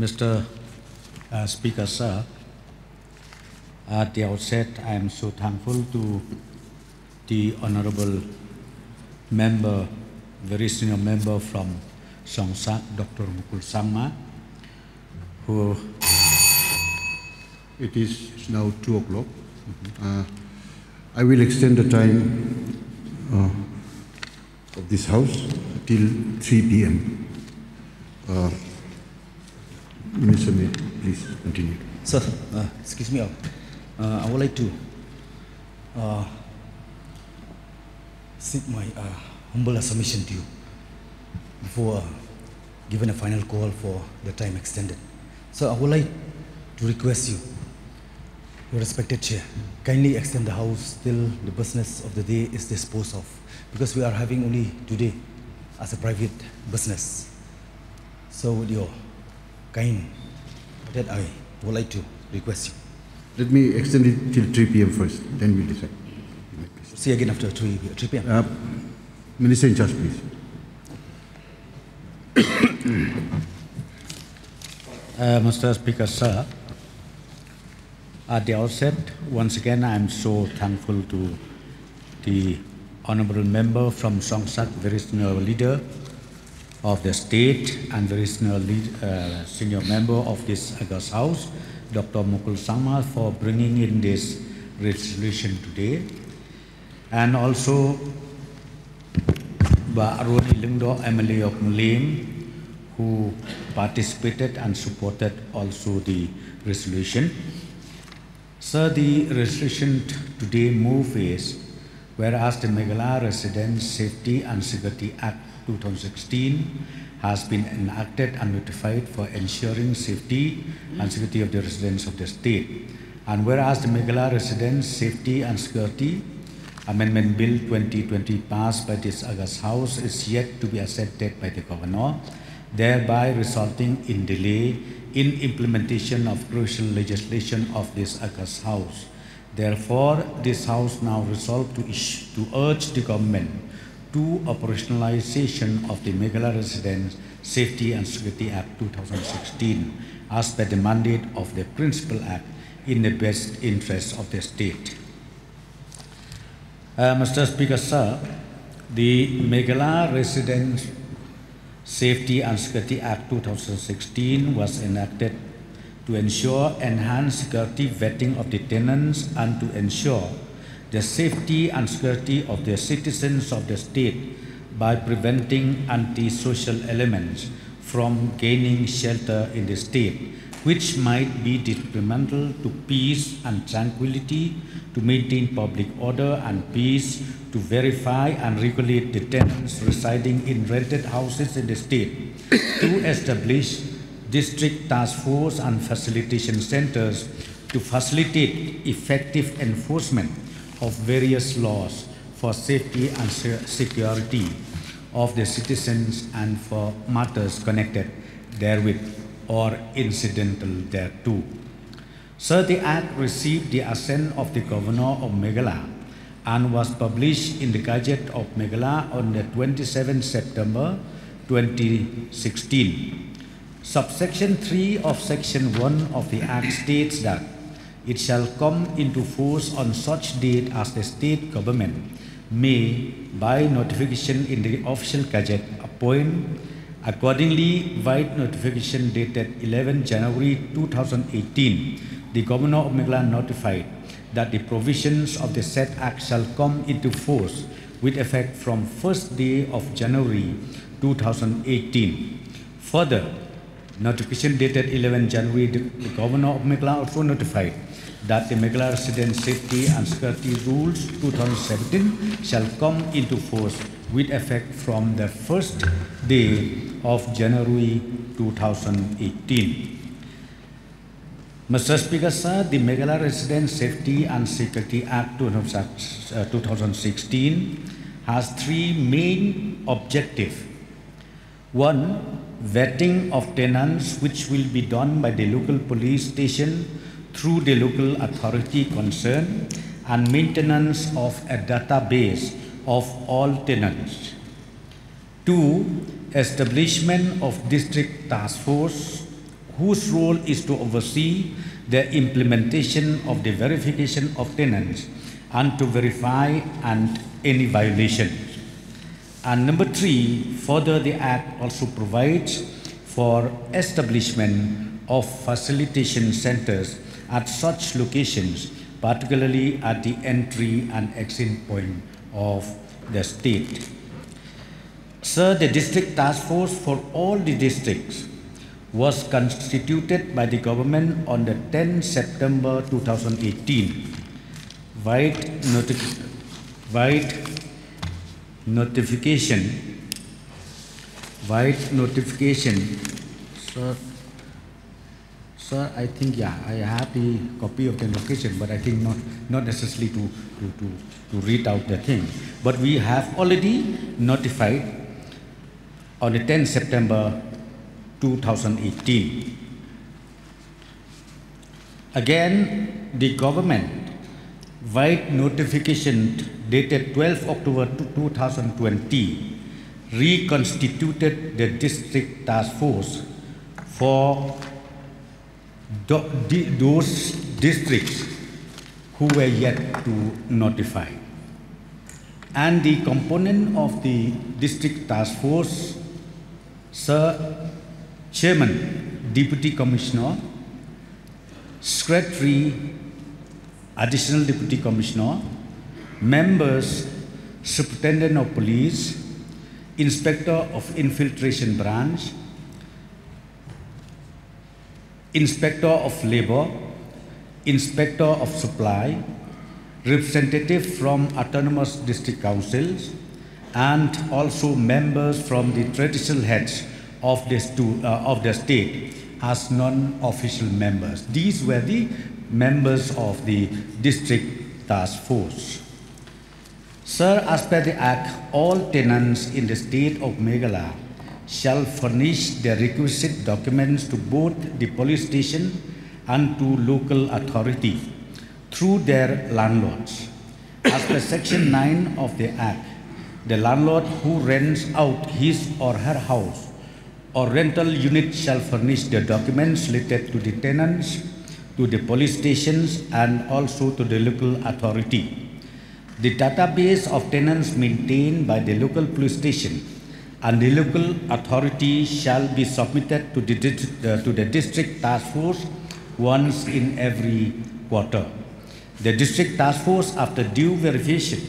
Mr. Speaker, sir, at the outset, I am so thankful to the honorable member, very senior member from Songsak, Dr. Mukul Sangma, who... It is now 2 o'clock. I will extend the time of this House till 3 p.m. Minister, may please continue. Sir, excuse me, I would like to seek my humble submission to you before giving a final call for the time extended. So I would like to request you, your respected chair, kindly extend the House till the business of the day is disposed of, because we are having only today as a private business. So with your kind, that I would like to request you. Let me extend it till 3 p.m. first, then we'll decide. See you again after 3 p.m. Minister in charge, please. Mr. Speaker, sir, at the outset, once again, I am so thankful to the honorable member from Songsak, very senior leader of the state and very senior member of this August House, Dr. Mukul Sangma, for bringing in this resolution today. And also, Aroni Lingdo, MLA of Mulim, who participated and supported also the resolution. Sir, the resolution today move is, whereas the Meghalaya Residents Safety and Security Act 2016 has been enacted and notified for ensuring safety and security of the residents of the state. And whereas the Meghalaya Residents Safety and Security Amendment Bill 2020 passed by this August House is yet to be accepted by the Governor, thereby resulting in delay in implementation of crucial legislation of this August House. Therefore, this House now resolved to urge the government to operationalization of the Meghalaya Residents Safety and Security Act 2016 as per the mandate of the Principal Act in the best interest of the state. Mr. Speaker, sir, the Meghalaya Residents Safety and Security Act 2016 was enacted to ensure enhanced security vetting of the tenants and to ensure the safety and security of the citizens of the state by preventing antisocial elements from gaining shelter in the state, which might be detrimental to peace and tranquility, to maintain public order and peace, to verify and regulate the tenants residing in rented houses in the state, to establish district task force and facilitation centers to facilitate effective enforcement of various laws for safety and security of the citizens and for matters connected therewith or incidental thereto. Sir, the Act received the assent of the Governor of Meghalaya and was published in the Gazette of Meghalaya on the 27th September 2016. Subsection 3 of Section 1 of the Act states that it shall come into force on such date as the state government may, by notification in the official Gazette, appoint. Accordingly, by notification dated 11 January 2018, the Governor of Meghalaya notified that the provisions of the said Act shall come into force with effect from 1st day of January 2018. Further, notification dated 11 January, the Governor of Meghalaya also notified that the Meghalaya Residents Safety and Security Rules 2017 shall come into force with effect from the 1st day of January 2018. Mr. Speaker, sir, the Meghalaya Residents Safety and Security Act 2016 has 3 main objectives. 1, vetting of tenants, which will be done by the local police station through the local authority concerned, and maintenance of a database of all tenants. 2, establishment of district task force whose role is to oversee the implementation of the verification of tenants and to verify any violations. And number 3, further the Act also provides for establishment of facilitation centers at such locations, particularly at the entry and exit point of the state. Sir, the district task force for all the districts was constituted by the government on the 10th September 2018. Wide notification. Sir, I think, yeah, I have the copy of the location, but I think not necessarily to read out the thing. But we have already notified on the 10th September 2018. Again, the government wide notification dated 12 October 2020 reconstituted the district task force for those districts who were yet to notify. And the component of the district task force, Sir, Chairman, Deputy Commissioner, Secretary, Additional Deputy Commissioner, members, Superintendent of Police, Inspector of Infiltration Branch, Inspector of Labor, Inspector of Supply, representative from autonomous district councils, and also members from the traditional heads of the state as non-official members. These were the members of the district task force. Sir, as per the Act, all tenants in the state of Meghalaya shall furnish the requisite documents to both the police station and to local authority through their landlords. As per Section 9 of the Act, the landlord who rents out his or her house or rental unit shall furnish the documents related to the tenants, to the police stations, and also to the local authority. The database of tenants maintained by the local police station and the local authority shall be submitted to the district task force once in every quarter. The district task force, after due verification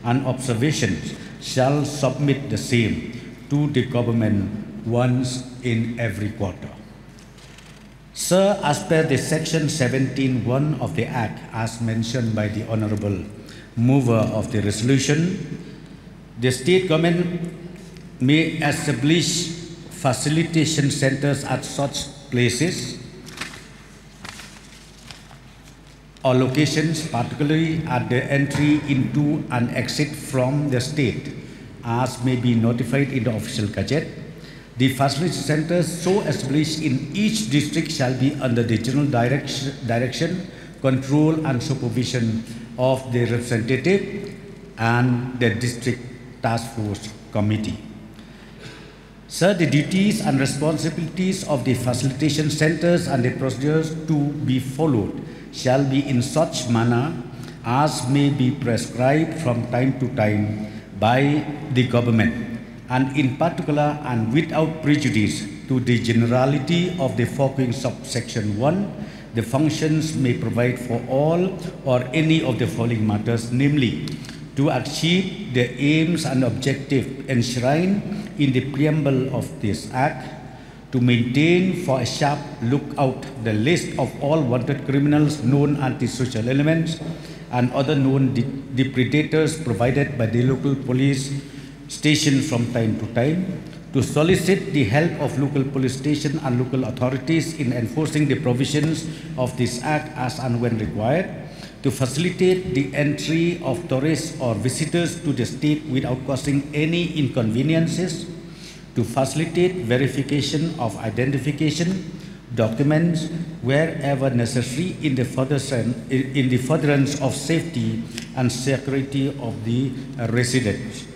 and observations, shall submit the same to the government once in every quarter. Sir, as per the Section 17(1) of the Act, as mentioned by the Honourable Mover of the resolution, the state government may establish facilitation centers at such places or locations, particularly at the entry into and exit from the state, as may be notified in the official gazette. The facility centers so established in each district shall be under the general direction, control and supervision of the representative and the district task force committee. Sir, the duties and responsibilities of the facilitation centers and the procedures to be followed shall be in such manner as may be prescribed from time to time by the government, and in particular and without prejudice to the generality of the foregoing subsection 1, the functions may provide for all or any of the following matters, namely, to achieve the aims and objectives enshrined in the preamble of this Act, to maintain for a sharp lookout the list of all wanted criminals, known antisocial elements, and other known depredators provided by the local police station from time to time, to solicit the help of local police station and local authorities in enforcing the provisions of this Act as and when required, to facilitate the entry of tourists or visitors to the state without causing any inconveniences, to facilitate verification of identification documents wherever necessary in the furtherance of safety and security of the residents.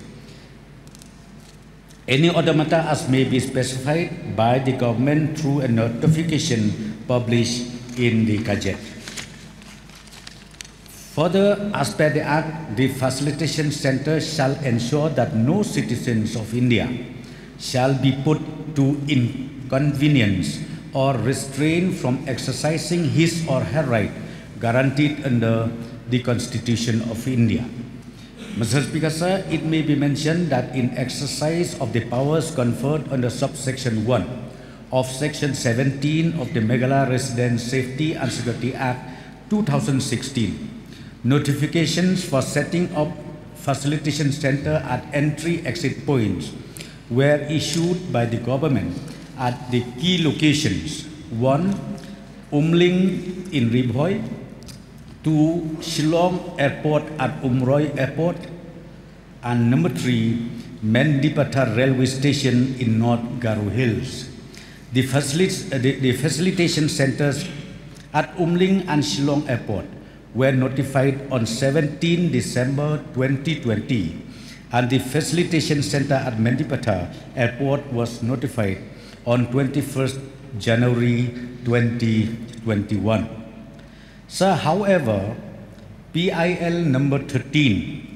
Any other matter as may be specified by the government through a notification published in the Gazette. Further, as per the Act, the Facilitation Centre shall ensure that no citizens of India shall be put to inconvenience or restrained from exercising his or her right guaranteed under the Constitution of India. Mr. Speaker, sir, it may be mentioned that in exercise of the powers conferred under subsection 1 of section 17 of the Meghalaya Resident Safety and Security Act 2016, notifications for setting up facilitation center at entry-exit points were issued by the government at the key locations: 1. Umling in Ribhoi, 2. Shillong Airport at Umroi Airport, and number 3. Mendipata Railway Station in North Garo Hills. The facilitation centers at Umling and Shillong Airport were notified on 17 December 2020, and the facilitation center at Mendipata Airport was notified on 21st January 2021. Sir, however, PIL number 13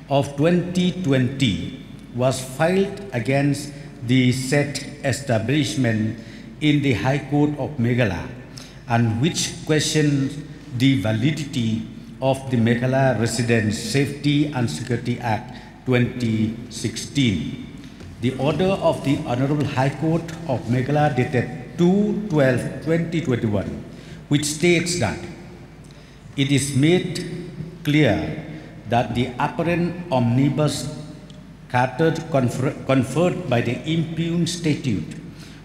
of 2020 was filed against the said establishment in the High Court of Meghalaya, and which questions the validity of the Meghalaya Residents Safety and Security Act 2016. The order of the Honorable High Court of Meghalaya dated 2/12/2021, which states that it is made clear that the apparent omnibus charter conferred by the impugned statute,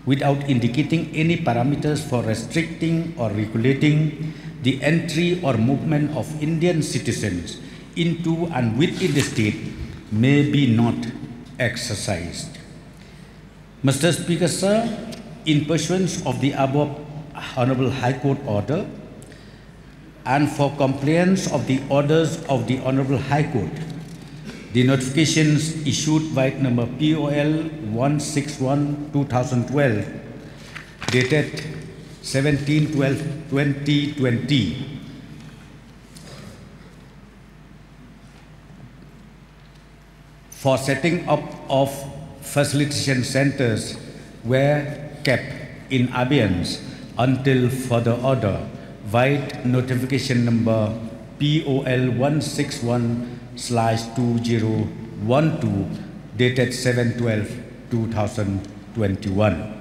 without indicating any parameters for restricting or regulating the entry or movement of Indian citizens into and within the state, may be not exercised. Mr. Speaker, sir, in pursuance of the above Honorable High Court order, and for compliance of the orders of the Honorable High Court, the notifications issued by number POL 161/2012 dated 17/12/2020 for setting up of facilitation centers were kept in abeyance until further order, vide notification number POL 161/2012 dated 7/12/2021.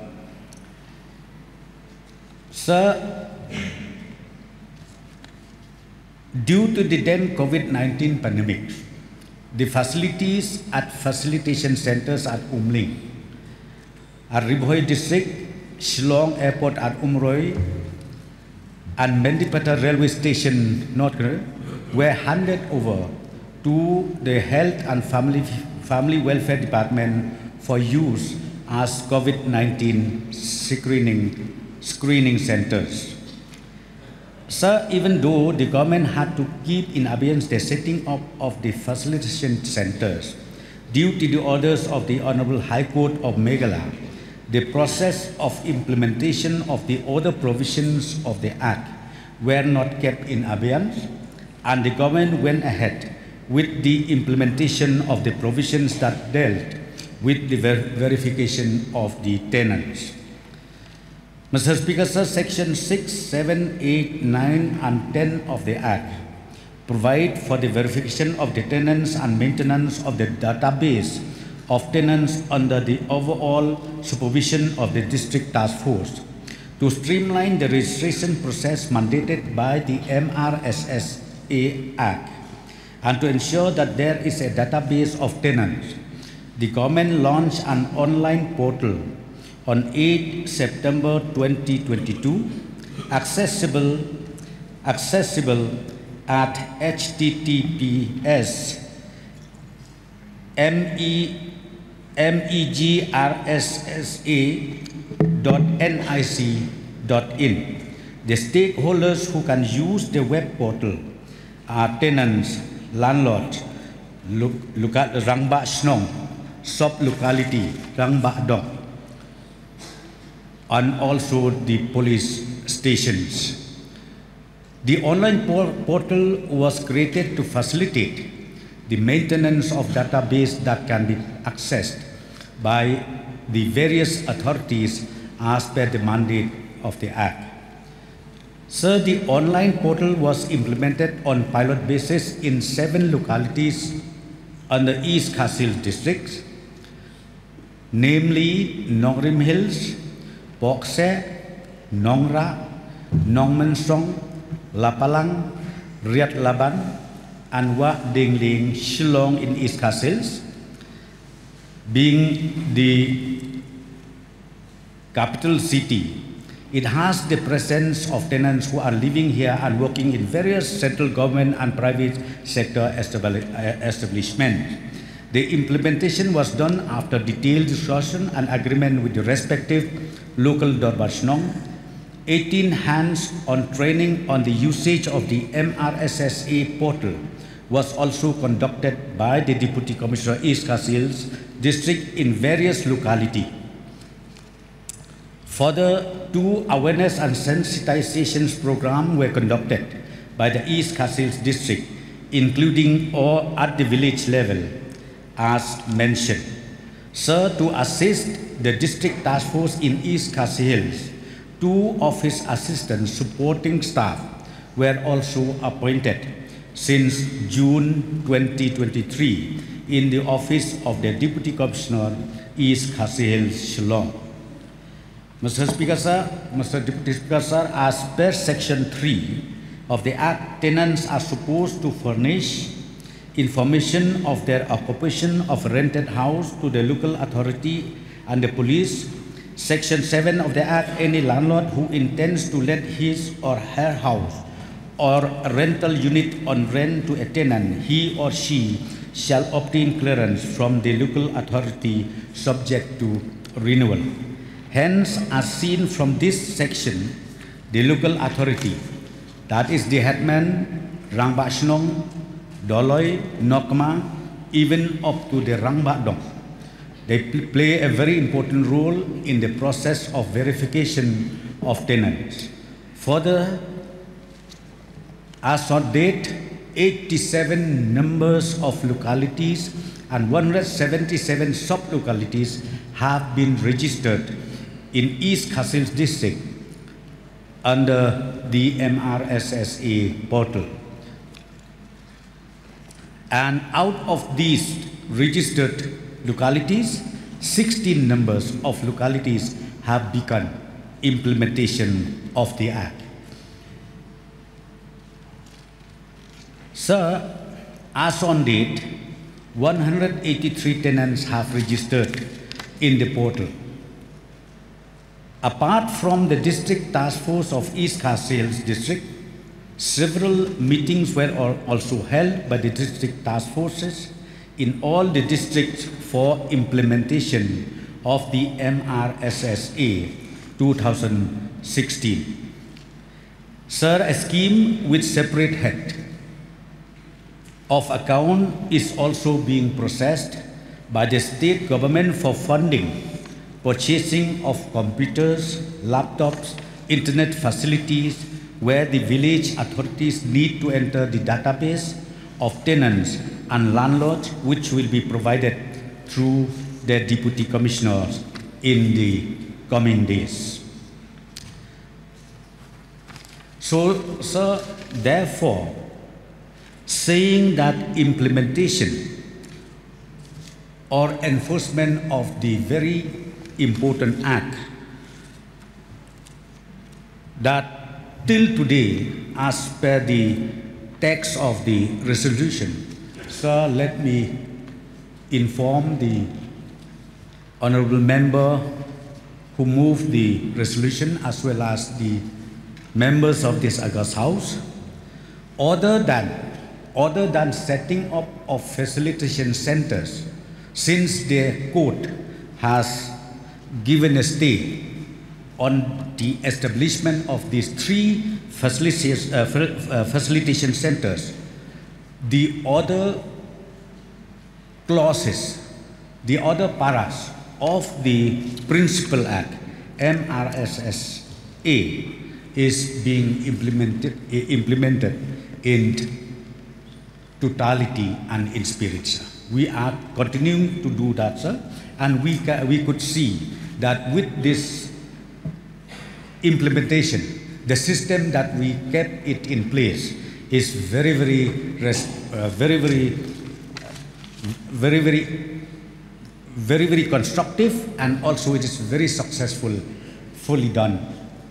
Sir, due to the then COVID-19 pandemic, the facilities at facilitation centers at Umling, at Ribhoi District, Shillong Airport at Umroi, and Mendipata Railway Station, North Garo, were handed over to the Health and Family Welfare Department for use as COVID-19 screening centers. Sir, even though the government had to keep in abeyance the setting up of the facilitation centers due to the orders of the Honorable High Court of Meghalaya, the process of implementation of the other provisions of the Act were not kept in abeyance, and the government went ahead with the implementation of the provisions that dealt with the verification of the tenants. Mr. Speaker, sir, Section 6, 7, 8, 9, and 10 of the Act provide for the verification of the tenants and maintenance of the database of tenants under the overall supervision of the District Task Force to streamline the registration process mandated by the MRSSA Act and to ensure that there is a database of tenants. The government launched an online portal on 8 September 2022, accessible at megrssa.nic.in. The stakeholders who can use the web portal are tenants, landlords, Lukat Rangba Snong, sub-locality Rang Ba Dong, and also the police stations. The online portal was created to facilitate the maintenance of database that can be accessed by the various authorities as per the mandate of the Act. Sir, the online portal was implemented on pilot basis in 7 localities under East Khasil district, namely Nongrim Hills, Bokse, Nongra, Nongmensong, Lapalang, Riyad Laban, and Wat Dingling, Shillong in East Khasil, being the capital city. It has the presence of tenants who are living here and working in various central government and private sector establishments. The implementation was done after detailed discussion and agreement with the respective local Dorbar Shnong. 18 hands-on training on the usage of the MRSSA portal was also conducted by the Deputy Commissioner East Khasil district in various localities. Further, 2 awareness and sensitization programs were conducted by the East Khasil district, including or at the village level, as mentioned. Sir, to assist the district task force in East Khasil, 2 of his assistant supporting staff were also appointed since June 2023 in the office of the Deputy Commissioner East Khasil, Shillong. Mr. Speaker, sir, Mr. Deputy Speaker, sir, as per Section 3 of the Act, tenants are supposed to furnish information of their occupation of rented house to the local authority and the police. Section 7 of the Act, any landlord who intends to let his or her house or a rental unit on rent to a tenant, he or she shall obtain clearance from the local authority subject to renewal. Hence, as seen from this section, the local authority, that is the headman, Rang Ba Shnong, Doloi, Nokma, even up to the Rang Ba Dong, they play a very important role in the process of verification of tenants. Further, as on date, 87 numbers of localities and 177 sub-localities have been registered in East Khasil district under the MRSSA portal. And out of these registered localities, 16 numbers of localities have begun implementation of the Act. Sir, as on date, 183 tenants have registered in the portal. Apart from the district task force of East Khasil district, several meetings were also held by the district task forces in all the districts for implementation of the MRSSA 2016. Sir, a scheme with separate head of account is also being processed by the state government for funding purchasing of computers, laptops, internet facilities where the village authorities need to enter the database of tenants and landlords, which will be provided through their deputy commissioners in the coming days. So, sir, therefore, saying that implementation or enforcement of the very important act that till today, as per the text of the resolution, sir, let me inform the honorable member who moved the resolution as well as the members of this August House, other than setting up of facilitation centers, since the court has given a stay on the establishment of these 3 facilitation centers, the other clauses the other paras of the Principal Act, MRSSA, is being implemented in totality and in spirit, sir. We are continuing to do that, sir, and we could see that with this implementation, the system that we kept it in place is very constructive, and also it is very successful, fully done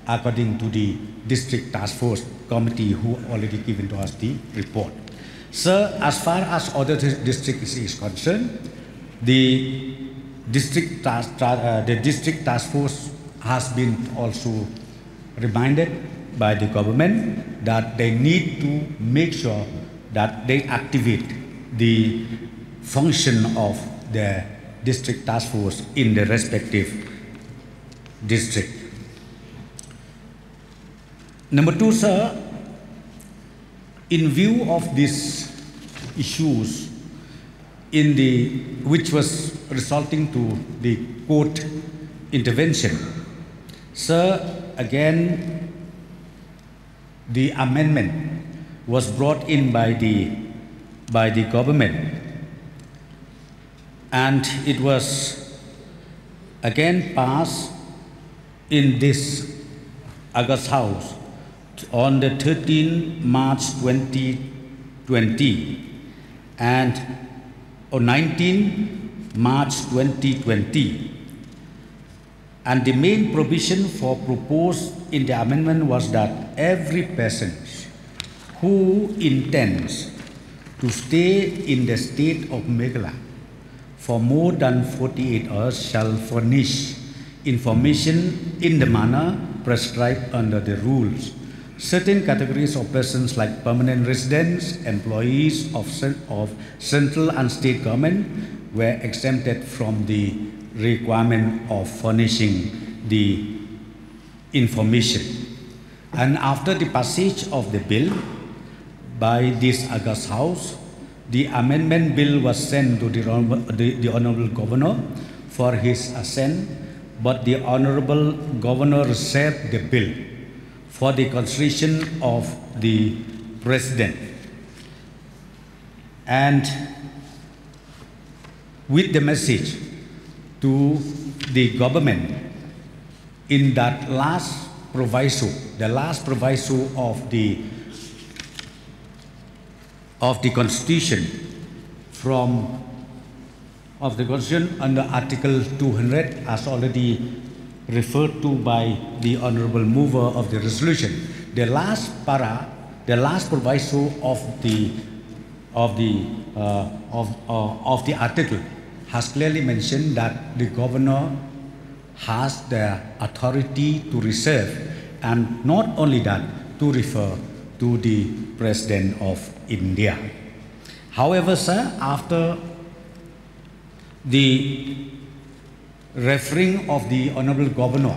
according to the District Task Force Committee who already given to us the report. Sir, as far as other districts is concerned, the District Task Force has been also reminded by the government that they need to make sure that they activate the function of the District Task Force in the respective district. Number two, sir, in view of these issues which was resulting to the court intervention, sir, again the amendment was brought in by the government, and it was again passed in this August House on the 13th March 2020 and on 19 March 2020. And the main provision for proposed in the amendment was that every person who intends to stay in the state of Meghalaya for more than 48 hours shall furnish information in the manner prescribed under the rules. Certain categories of persons like permanent residents, employees of central and state government were exempted from the requirement of furnishing the information. And after the passage of the bill by this August House, the amendment bill was sent to the Honorable Governor for his assent, but the Honorable Governor reserved the bill for the consideration of the President. And with the message to the government in that last proviso, the last proviso of the Constitution of the Constitution under Article 200, as already referred to by the honorable mover of the resolution. The last proviso of the article has clearly mentioned that the governor has the authority to reserve, and not only that, to refer to the President of India. However, sir, after the referring of the Honorable Governor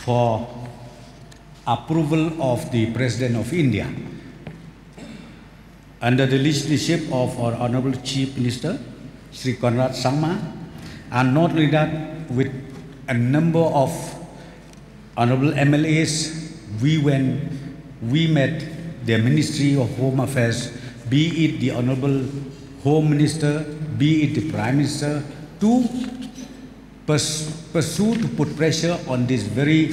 for approval of the President of India, under the leadership of our Honorable Chief Minister, Sri Conrad Sangma, and not only that, with a number of Honorable MLAs, we met the Ministry of Home Affairs, be it the Honorable Home Minister, be it the Prime Minister, to pursue to put pressure on this very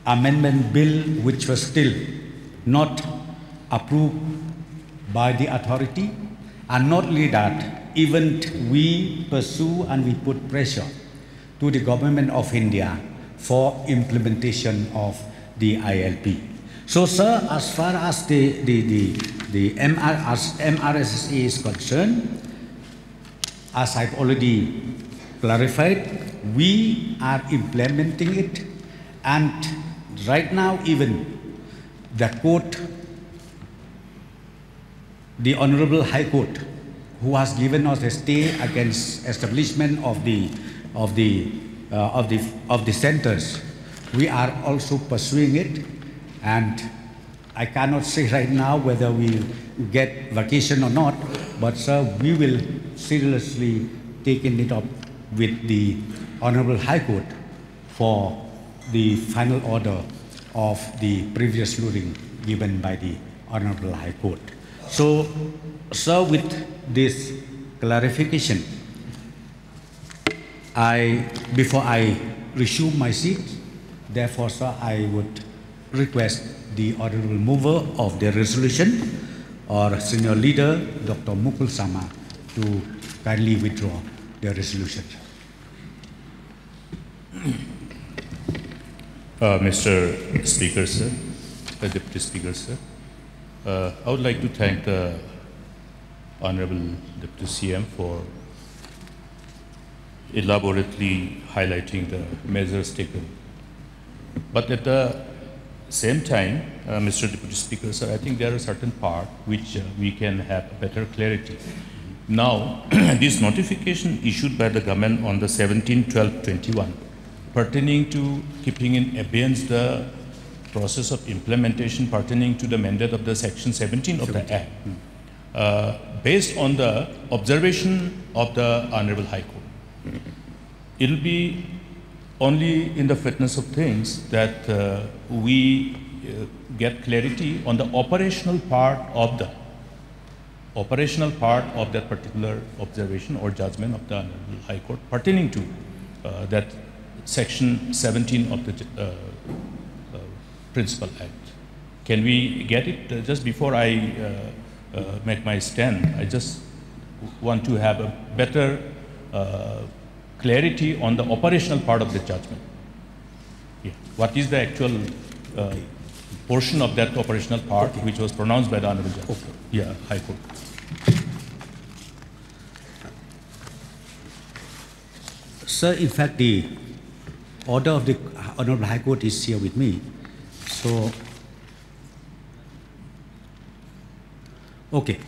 amendment bill, which was still not approved by the authority. And not only that, even we pursue and we put pressure to the government of India for implementation of the ILP. So, sir, as far as the MRSSA is concerned, as I've already clarified, we are implementing it, and right now even the court, the Honorable High Court, who has given us a stay against establishment of the centers, we are also pursuing it, and I cannot say right now whether we get vacation or not, but sir, we will seriously taken it up with the Honorable High Court for the final order of the previous ruling given by the Honorable High Court. So, sir, with this clarification, before I resume my seat, therefore, sir, I would request the honorable mover of the resolution or senior leader, Dr. Mukul Sama, to kindly withdraw the resolution. Mr. Speaker, sir, Deputy Speaker, sir, I would like to thank the Honorable Deputy CM for elaborately highlighting the measures taken. But at the same time, Mr. Deputy Speaker, sir, I think there are certain parts which we can have better clarity. Now, this notification issued by the government on the 17/12/21 pertaining to keeping in abeyance the process of implementation pertaining to the mandate of the Section 17 of the Act, based on the observation of the Honorable High Court. It will be only in the fitness of things that we get clarity on the operational part of that particular observation or judgment of the Honorable High Court pertaining to that Section 17 of the Principal Act. Can we get it? Just before I make my stand, I just want to have a better clarity on the operational part of the judgment. Yeah. What is the actual portion of that operational part which was pronounced by the Honorable Judge? Yeah, High Court. Sir, in fact, the order of the Honorable High Court is here with me. So, okay.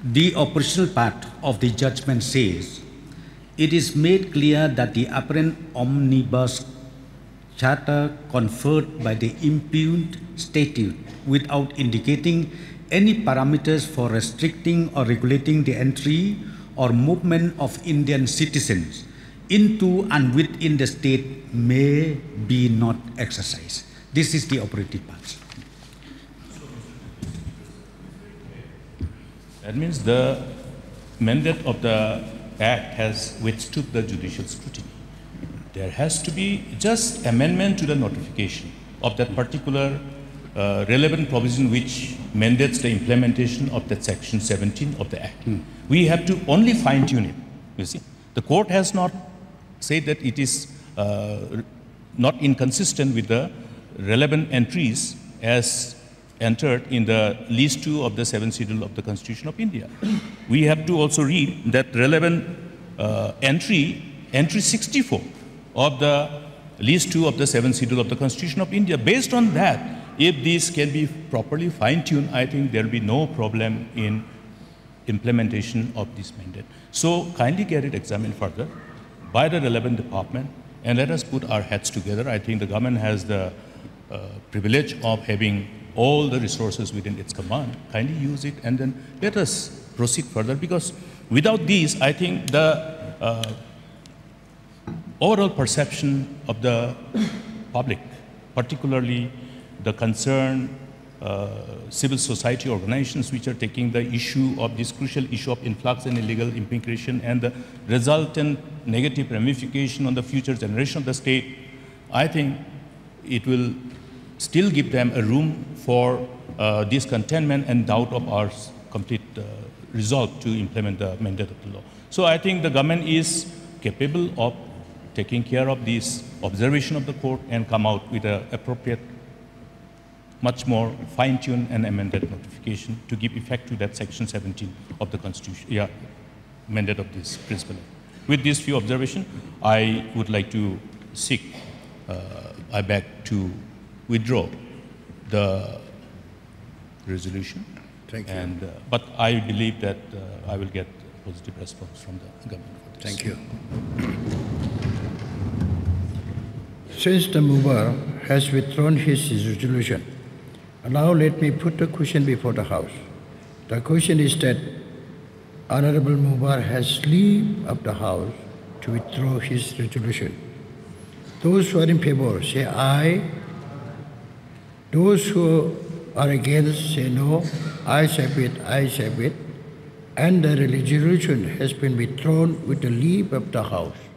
The operational part of the judgment says, it is made clear that the apparent omnibus charter conferred by the impugned statute without indicating any parameters for restricting or regulating the entry or movement of Indian citizens into and within the state may be not exercised. This is the operative part. That means the mandate of the Act has withstood the judicial scrutiny. There has to be just amendment to the notification of that particular relevant provision which mandates the implementation of that Section 17 of the Act. We have to only fine-tune it, you see. The court has not said that it is not inconsistent with the relevant entries as entered in the List 2 of the 7th Schedule of the Constitution of India. We have to also read that relevant entry 64 of the List 2 of the 7th Schedule of the Constitution of India. Based on that, if this can be properly fine-tuned, I think there will be no problem in implementation of this mandate. So kindly get it examined further by the relevant department and let us put our heads together. I think the government has the privilege of having all the resources within its command. Kindly use it and then let us proceed further, because without these, I think the overall perception of the public, particularly the concerned civil society organizations which are taking the issue of this crucial issue of influx and illegal immigration and the resultant negative ramification on the future generation of the state, I think it will still give them a room for discontentment and doubt of our complete resolve to implement the mandate of the law. So I think the government is capable of taking care of this observation of the court and come out with an appropriate, much more fine-tuned and amended notification to give effect to that Section 17 of the Constitution, mandate of this principle. With these few observations, I would like to seek, I beg to withdraw the resolution. Thank you. And, but I believe that I will get a positive response from the government for this. Thank you. Since the mover has withdrawn his resolution, now let me put the question before the House. The question is that Honorable Mubar has leave of the House to withdraw his resolution. Those who are in favor say aye. Those who are against say no. Ayes have it, ayes have it. And the resolution has been withdrawn with the leave of the House.